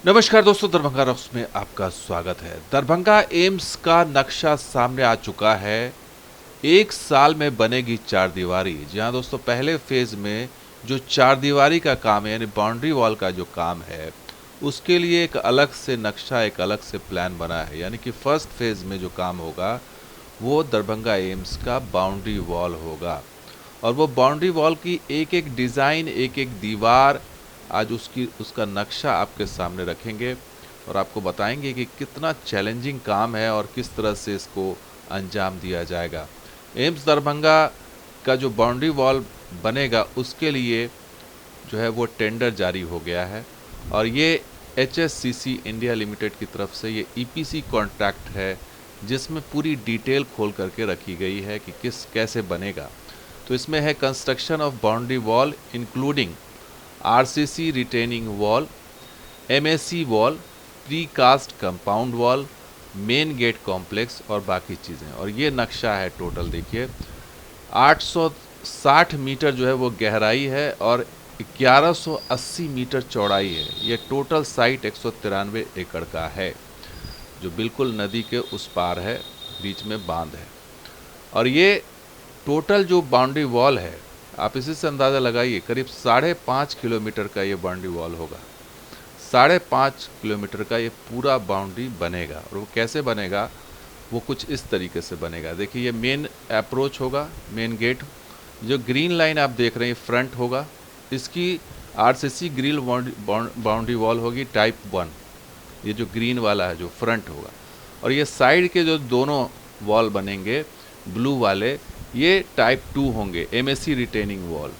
नमस्कार दोस्तों, दरभंगा रॉक्स में आपका स्वागत है। दरभंगा एम्स का नक्शा सामने आ चुका है। 1 साल में बनेगी चारदीवारी। जी हाँ दोस्तों, पहले फेज में जो चारदीवारी का काम है यानी बाउंड्री वॉल का जो काम है, उसके लिए एक अलग से नक्शा, एक अलग से प्लान बना है। यानी कि फर्स्ट फेज में जो काम होगा वो दरभंगा एम्स का बाउंड्री वॉल होगा। और वो बाउंड्री वॉल की एक एक डिज़ाइन, एक एक दीवार आज उसका नक्शा आपके सामने रखेंगे और आपको बताएंगे कि कितना चैलेंजिंग काम है और किस तरह से इसको अंजाम दिया जाएगा। एम्स दरभंगा का जो बाउंड्री वॉल बनेगा उसके लिए जो है वो टेंडर जारी हो गया है और ये HSCC इंडिया लिमिटेड की तरफ से ये EPC कॉन्ट्रैक्ट है, जिसमें पूरी डिटेल खोल करके रखी गई है कि कैसे बनेगा। तो इसमें है construction of boundary wall including RCC retaining wall, MAC wall, pre cast compound wall, main gate complex और बाकी चीज़ें। और ये नक्शा है टोटल, देखिए 860 मीटर जो है वो गहराई है और 1180 मीटर चौड़ाई है। ये टोटल साइट 193 एकड़ का है, जो बिल्कुल नदी के उस पार है, बीच में बांध है। और ये टोटल जो बाउंड्री वॉल है, आप इसी से अंदाज़ा लगाइए, करीब 5.5 किलोमीटर का ये बाउंड्री वॉल होगा। 5.5 किलोमीटर का ये पूरा बाउंड्री बनेगा। और वो कैसे बनेगा, वो कुछ इस तरीके से बनेगा। देखिए, ये मेन अप्रोच होगा, मेन गेट। जो ग्रीन लाइन आप देख रहे हैं फ्रंट होगा, इसकी RCC ग्रिल बाउंड्री वॉल होगी टाइप 1। ये जो ग्रीन वाला है जो फ्रंट होगा। और ये साइड के जो दोनों वॉल बनेंगे ब्लू वाले, ये टाइप 2 होंगे, MAC रिटेनिंग वॉल।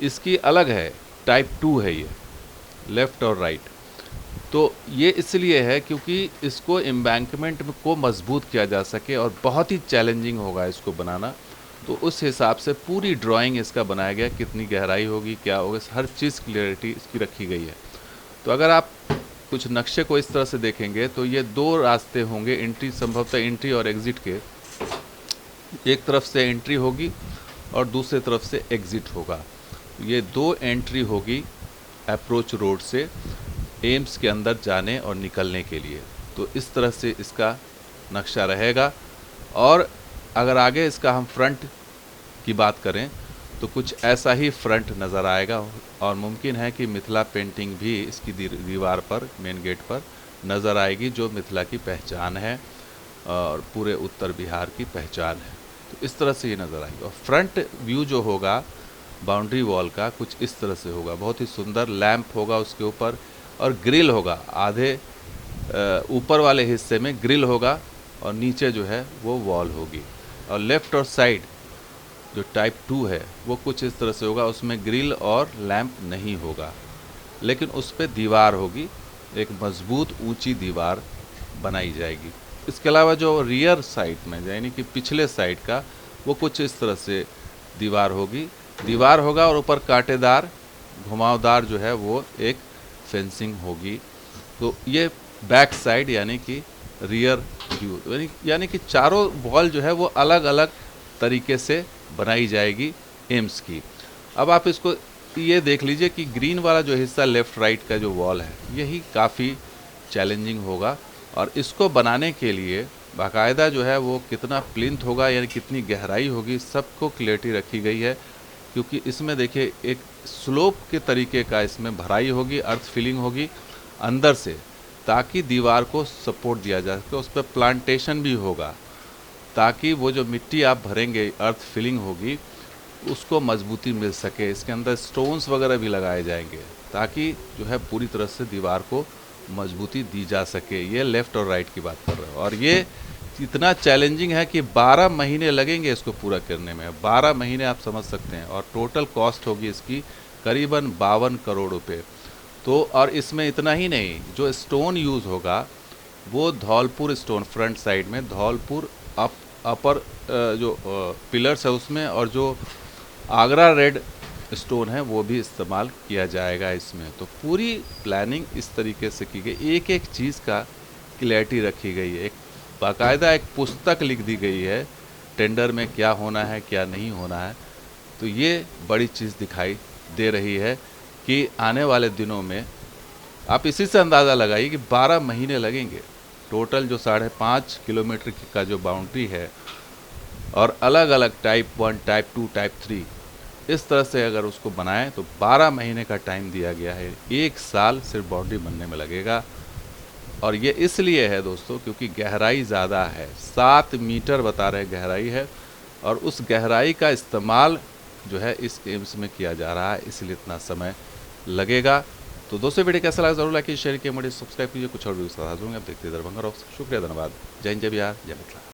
इसकी अलग है, टाइप 2 है ये, लेफ़्ट और राइट। तो ये इसलिए है क्योंकि इसको एम्बैंकमेंट को मजबूत किया जा सके और बहुत ही चैलेंजिंग होगा इसको बनाना। तो उस हिसाब से पूरी ड्राइंग इसका बनाया गया, कितनी गहराई होगी, क्या होगा, हर चीज़ क्लियरिटी इसकी रखी गई है। तो अगर आप कुछ नक्शे को इस तरह से देखेंगे तो ये 2 रास्ते होंगे एंट्री, संभवतः एंट्री और एग्ज़िट के। एक तरफ से एंट्री होगी और दूसरे तरफ से एग्ज़िट होगा। ये 2 एंट्री होगी अप्रोच रोड से एम्स के अंदर जाने और निकलने के लिए। तो इस तरह से इसका नक्शा रहेगा। और अगर आगे इसका हम फ्रंट की बात करें तो कुछ ऐसा ही फ्रंट नज़र आएगा। और मुमकिन है कि मिथिला पेंटिंग भी इसकी दीवार पर, मेन गेट पर नज़र आएगी, जो मिथिला की पहचान है और पूरे उत्तर बिहार की पहचान है। तो इस तरह से ये नज़र आएगी। और फ्रंट व्यू जो होगा बाउंड्री वॉल का कुछ इस तरह से होगा। बहुत ही सुंदर लैंप होगा उसके ऊपर और ग्रिल होगा। आधे ऊपर वाले हिस्से में ग्रिल होगा और नीचे जो है वो वॉल होगी। और लेफ़्ट और साइड जो टाइप 2 है वो कुछ इस तरह से होगा। उसमें ग्रिल और लैंप नहीं होगा, लेकिन उस पर दीवार होगी, एक मजबूत ऊंची दीवार बनाई जाएगी। इसके अलावा जो रियर साइड में, यानी कि पिछले साइड का, वो कुछ इस तरह से दीवार होगी, दीवार होगा और ऊपर कांटेदार घुमावदार जो है वो एक फेंसिंग होगी। तो ये बैक साइड यानी कि रियर व्यू, यानी कि चारों वॉल जो है वो अलग अलग तरीके से बनाई जाएगी एम्स की। अब आप इसको ये देख लीजिए कि ग्रीन वाला जो हिस्सा लेफ़्ट राइट का जो वॉल है, यही काफ़ी चैलेंजिंग होगा। और इसको बनाने के लिए बाकायदा जो है वो कितना प्लिंथ होगा, यानी कितनी गहराई होगी, सबको क्लियरिटी रखी गई है। क्योंकि इसमें देखिए एक स्लोप के तरीके का इसमें भराई होगी, अर्थ फिलिंग होगी अंदर से, ताकि दीवार को सपोर्ट दिया जा सके। उस पर प्लांटेशन भी होगा ताकि वो जो मिट्टी आप भरेंगे, अर्थ फिलिंग होगी, उसको मजबूती मिल सके। इसके अंदर स्टोन्स वगैरह भी लगाए जाएंगे ताकि जो है पूरी तरह से दीवार को मजबूती दी जा सके। ये लेफ़्ट और राइट की बात कर रहे हो। और ये इतना चैलेंजिंग है कि 12 महीने लगेंगे इसको पूरा करने में। 12 महीने आप समझ सकते हैं। और टोटल कॉस्ट होगी इसकी करीबन 52 करोड़ रुपए। तो और इसमें इतना ही नहीं, जो स्टोन यूज़ होगा वो धौलपुर स्टोन, फ्रंट साइड में धौलपुर अपर जो पिलर्स है उसमें, और जो आगरा रेड स्टोन है वो भी इस्तेमाल किया जाएगा इसमें। तो पूरी प्लानिंग इस तरीके से की गई, एक एक चीज़ का क्लैरिटी रखी गई है। एक बाकायदा एक पुस्तक लिख दी गई है टेंडर में क्या होना है, क्या नहीं होना है। तो ये बड़ी चीज़ दिखाई दे रही है कि आने वाले दिनों में आप इसी से अंदाज़ा लगाइए कि 12 महीने लगेंगे। टोटल जो 5.5 किलोमीटर का जो बाउंड्री है, और अलग अलग टाइप 1, टाइप 2, टाइप 3 इस तरह से अगर उसको बनाएं तो 12 महीने का टाइम दिया गया है। 1 साल सिर्फ बाउंड्री बनने में लगेगा। और ये इसलिए है दोस्तों क्योंकि गहराई ज़्यादा है, 7 मीटर बता रहे गहराई है, और उस गहराई का इस्तेमाल जो है इस एम्स में किया जा रहा है, इसलिए इतना समय लगेगा। तो दोस्तों वीडियो कैसा लगा जरूर लाइक कीजिए, शेयर कीजिए, सब्सक्राइब कीजिए। कुछ और भी साथ दूंगा, आप देखते हैं दरभंगा रॉक्स। शुक्रिया, धन्यवाद। जय हिंद, जय बिहार, जय मिथिला।